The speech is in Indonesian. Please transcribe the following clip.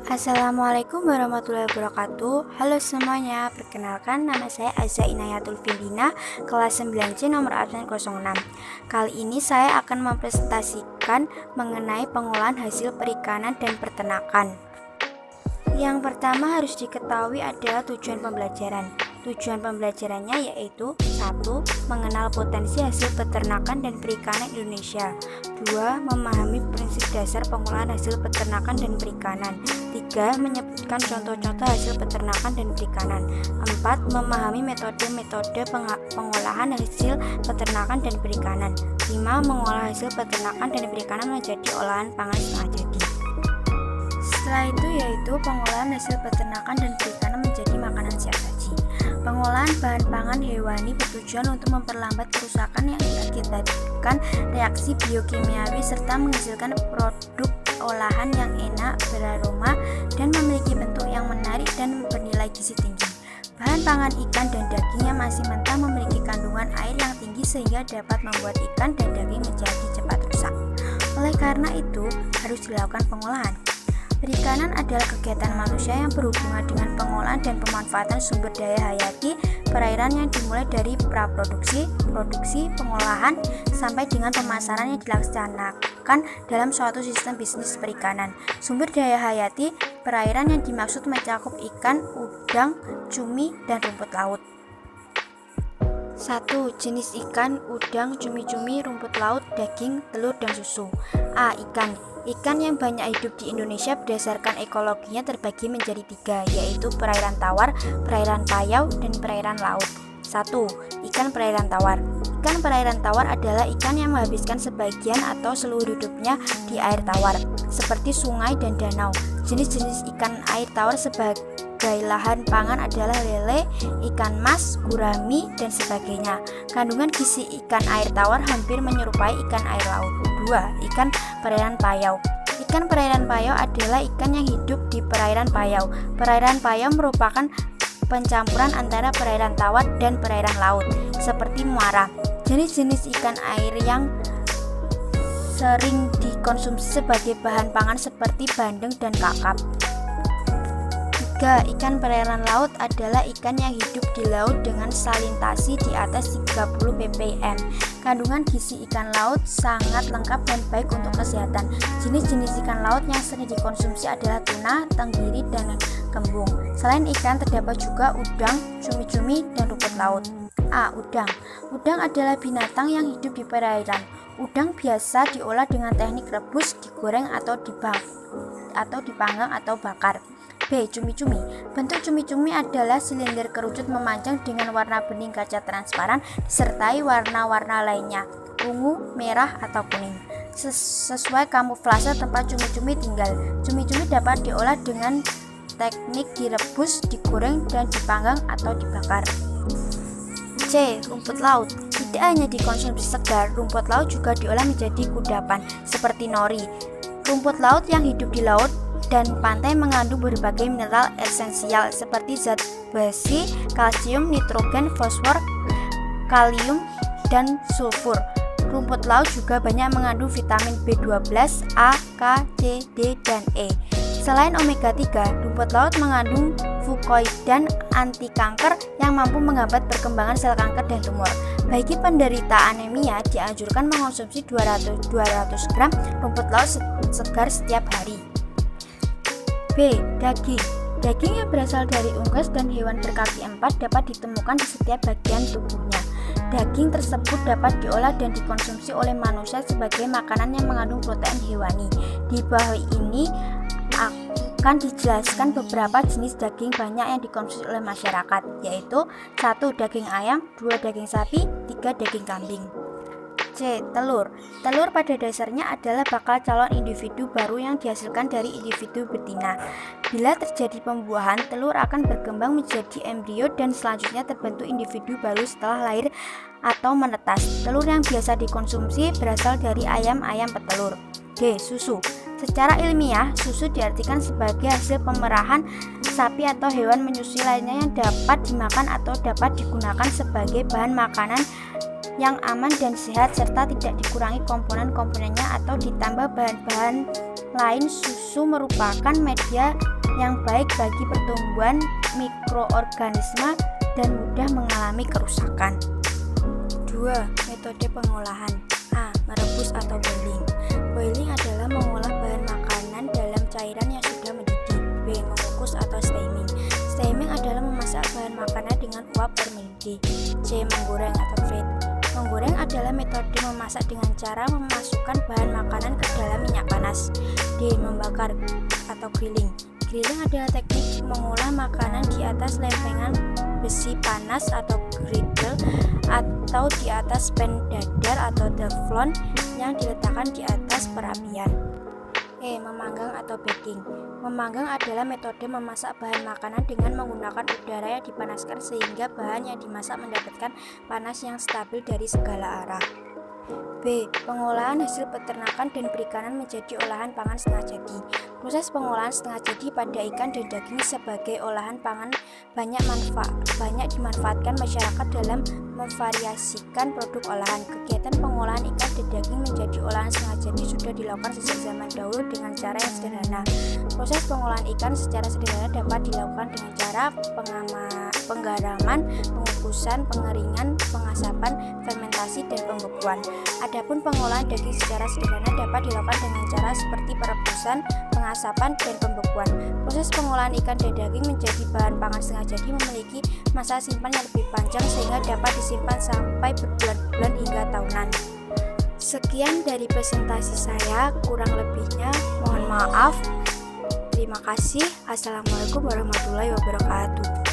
Assalamualaikum warahmatullahi wabarakatuh. Halo semuanya, perkenalkan nama saya Azza Inayatul Filina, kelas 9C nomor absen 06. Kali ini saya akan mempresentasikan mengenai pengolahan hasil perikanan dan peternakan. Yang pertama harus diketahui adalah tujuan pembelajaran. Tujuan pembelajarannya yaitu 1. Mengenal potensi hasil peternakan dan perikanan Indonesia. 2. Memahami prinsip dasar pengolahan hasil peternakan dan perikanan. 3. Menyebutkan contoh-contoh hasil peternakan dan perikanan. 4. Memahami metode-metode pengolahan hasil peternakan dan perikanan. 5. Mengolah hasil peternakan dan perikanan menjadi olahan pangan setengah jadi. Setelah itu yaitu pengolahan hasil peternakan dan perikanan menjadi makanan siap saji. Pengolahan bahan pangan hewani bertujuan untuk memperlambat kerusakan yang mengakibatkan reaksi biokimiawi serta menghasilkan produk olahan yang enak, beraroma, dan memiliki bentuk yang menarik dan bernilai gizi tinggi. Bahan pangan ikan dan daging yang masih mentah memiliki kandungan air yang tinggi sehingga dapat membuat ikan dan daging menjadi cepat rusak. Oleh karena itu, harus dilakukan pengolahan. Perikanan adalah kegiatan manusia yang berhubungan dengan pengolahan dan pemanfaatan sumber daya hayati perairan yang dimulai dari praproduksi, produksi, pengolahan, sampai dengan pemasaran yang dilaksanakan dalam suatu sistem bisnis perikanan. Sumber daya hayati perairan yang dimaksud mencakup ikan, udang, cumi, dan rumput laut. 1. Jenis ikan, udang, cumi-cumi, rumput laut, daging, telur, dan susu. A. Ikan. Ikan yang banyak hidup di Indonesia berdasarkan ekologinya terbagi menjadi 3, yaitu perairan tawar, perairan payau, dan perairan laut. 1. Ikan perairan tawar. Ikan perairan tawar adalah ikan yang menghabiskan sebagian atau seluruh hidupnya di air tawar, seperti sungai dan danau. Jenis-jenis ikan air tawar sebagai lahan pangan adalah lele, ikan mas, gurami, dan sebagainya. Kandungan gizi ikan air tawar hampir menyerupai ikan air laut. 2. Ikan perairan payau. Ikan perairan payau adalah ikan yang hidup di perairan payau. Perairan payau merupakan pencampuran antara perairan tawar dan perairan laut, seperti muara. Jenis-jenis ikan air yang sering dikonsumsi sebagai bahan pangan seperti bandeng dan kakap. 3. Ikan perairan laut adalah ikan yang hidup di laut dengan salintasi di atas 30 ppm. Kandungan gizi ikan laut sangat lengkap dan baik untuk kesehatan. Jenis-jenis ikan laut yang sering dikonsumsi adalah tuna, tenggiri, dan kembung. Selain ikan, terdapat juga udang, cumi-cumi, dan rumput laut. A. Udang. Udang adalah binatang yang hidup di perairan. Udang biasa diolah dengan teknik rebus, digoreng, atau dipanggang atau bakar. B. Cumi-cumi. Bentuk cumi-cumi adalah silinder kerucut memanjang dengan warna bening kaca transparan disertai warna-warna lainnya, ungu, merah, atau kuning. Sesuai kamuflase tempat cumi-cumi tinggal. Cumi-cumi dapat diolah dengan teknik direbus, digoreng, dan dipanggang atau dibakar. C. Rumput laut. Tidak hanya dikonsumsi segar, rumput laut juga diolah menjadi kudapan seperti nori. Rumput laut yang hidup di laut dan pantai mengandung berbagai mineral esensial seperti zat besi, kalsium, nitrogen, fosfor, kalium, dan sulfur. Rumput laut juga banyak mengandung vitamin B12, A, K, C, D, dan E. Selain omega 3, rumput laut mengandung fukoidan anti kanker yang mampu menghambat perkembangan sel kanker dan tumor. Bagi penderita anemia, dianjurkan mengonsumsi 200 gram rumput laut segar setiap hari. B. Daging. Daging yang berasal dari unggas dan hewan berkaki 4 dapat ditemukan di setiap bagian tubuhnya. Daging tersebut dapat diolah dan dikonsumsi oleh manusia sebagai makanan yang mengandung protein hewani. Di bawah ini akan dijelaskan beberapa jenis daging banyak yang dikonsumsi oleh masyarakat, yaitu 1. Daging ayam, 2. Daging sapi, 3. Daging kambing. C. Telur. Telur pada dasarnya adalah bakal calon individu baru yang dihasilkan dari individu betina. Bila terjadi pembuahan, telur akan berkembang menjadi embrio dan selanjutnya terbentuk individu baru setelah lahir atau menetas. Telur yang biasa dikonsumsi berasal dari ayam-ayam petelur. D. Susu. Secara ilmiah, susu diartikan sebagai hasil pemerahan sapi atau hewan menyusui lainnya yang dapat dimakan atau dapat digunakan sebagai bahan makanan yang aman dan sehat serta tidak dikurangi komponen-komponennya atau ditambah bahan-bahan lain. Susu merupakan media yang baik bagi pertumbuhan mikroorganisme dan mudah mengalami kerusakan. 2. Metode pengolahan. A. Merebus atau boiling. Boiling adalah mengolah bahan makanan dalam cairan yang sudah mendidih. B. Mengukus atau steaming. Steaming adalah memasak bahan makanan dengan uap air mendidih. C. Menggoreng atau frit. Menggoreng adalah metode memasak dengan cara memasukkan bahan makanan ke dalam minyak panas. D. Membakar atau grilling. Grilling adalah teknik mengolah makanan di atas lempengan besi panas atau griddle atau di atas pan dadar atau teflon yang diletakkan di atas perapian. E. Memanggang atau baking. Memanggang adalah metode memasak bahan makanan dengan menggunakan udara yang dipanaskan sehingga bahan yang dimasak mendapatkan panas yang stabil dari segala arah. B. Pengolahan hasil peternakan dan perikanan menjadi olahan pangan setengah jadi. Proses pengolahan setengah jadi pada ikan dan daging sebagai olahan pangan banyak dimanfaatkan masyarakat dalam memvariasikan produk olahan. Kegiatan pengolahan ikan dan daging menjadi olahan setengah jadi sudah dilakukan sejak zaman dahulu dengan cara yang sederhana. Proses pengolahan ikan secara sederhana dapat dilakukan dengan cara penggaraman, pengukusan, pengeringan, pengasapan, fermentasi, dan pembekuan. Adapun pengolahan daging secara sederhana dapat dilakukan dengan cara seperti perebusan, pengasapan, dan pembekuan. Proses pengolahan ikan dan daging menjadi bahan pangan setengah jadi memiliki masa simpan yang lebih panjang sehingga dapat disimpan sampai berbulan-bulan hingga tahunan. Sekian dari presentasi saya, kurang lebihnya mohon maaf. Terima kasih. Assalamualaikum warahmatullahi wabarakatuh.